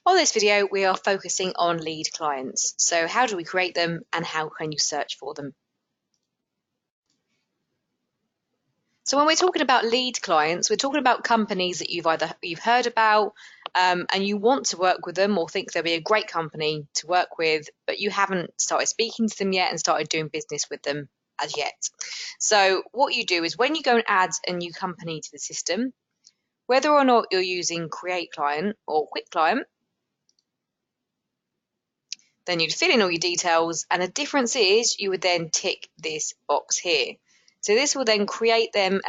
On this video, we are focusing on lead clients. So how do we create them and how can you search for them? So when we're talking about lead clients, we're talking about companies that you've heard about and you want to work with them or think they'll be a great company to work with, but you haven't started speaking to them yet and started doing business with them as yet. So what you do is when you go and add a new company to the system, whether or not you're using Create Client or Quick Client, then you'd fill in all your details, and the difference is you would then tick this box here. So this will then create them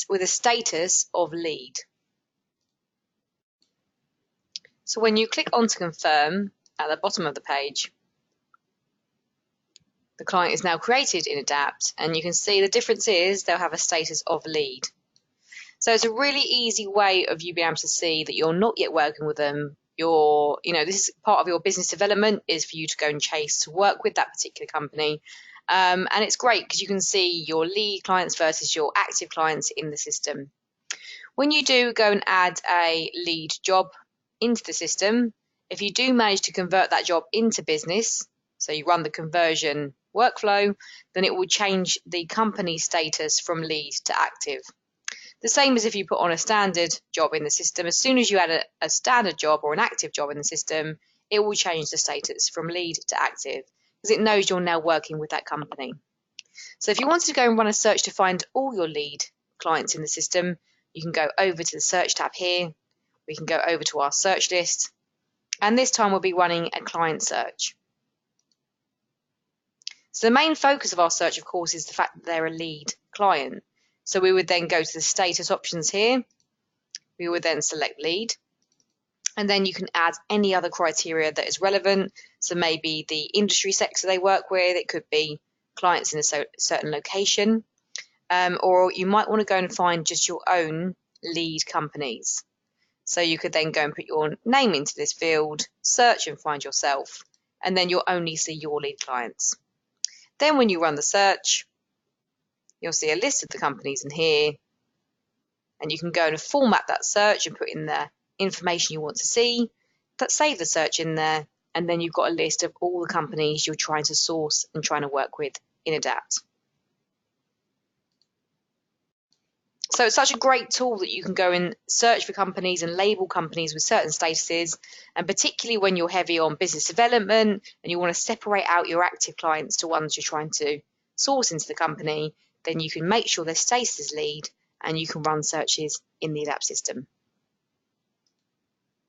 with a status of lead. So when you click on to confirm at the bottom of the page, the client is now created in Adapt, and you can see the difference is they'll have a status of lead. So it's a really easy way of you being able to see that you're not yet working with them. This is part of your business development is for you to go and chase to work with that particular company. And it's great because you can see your lead clients versus your active clients in the system. When you do go and add a lead job into the system, if you do manage to convert that job into business, so you run the conversion workflow, then it will change the company status from lead to active. The same as if you put on a standard job in the system. As soon as you add a standard job or an active job in the system, it will change the status from lead to active because it knows you're now working with that company. So if you wanted to go and run a search to find all your lead clients in the system, you can go over to the search tab here. We can go over to our search list, and this time we'll be running a client search. So the main focus of our search, of course, is the fact that they're a lead client. So we would then go to the status options here. We would then select lead. And then you can add any other criteria that is relevant. So maybe the industry sector they work with. It could be clients in a certain location. Or you might want to go and find just your own lead companies. So you could then go and put your name into this field, search and find yourself. And then you'll only see your lead clients. Then when you run the search, you'll see a list of the companies in here, and you can go and format that search and put in the information you want to see, save the search in there, and then you've got a list of all the companies you're trying to source and trying to work with in Adapt. So it's such a great tool that you can go and search for companies and label companies with certain statuses, and particularly when you're heavy on business development and you want to separate out your active clients to ones you're trying to source into the company, then you can make sure their status is lead and you can run searches in the Adapt system.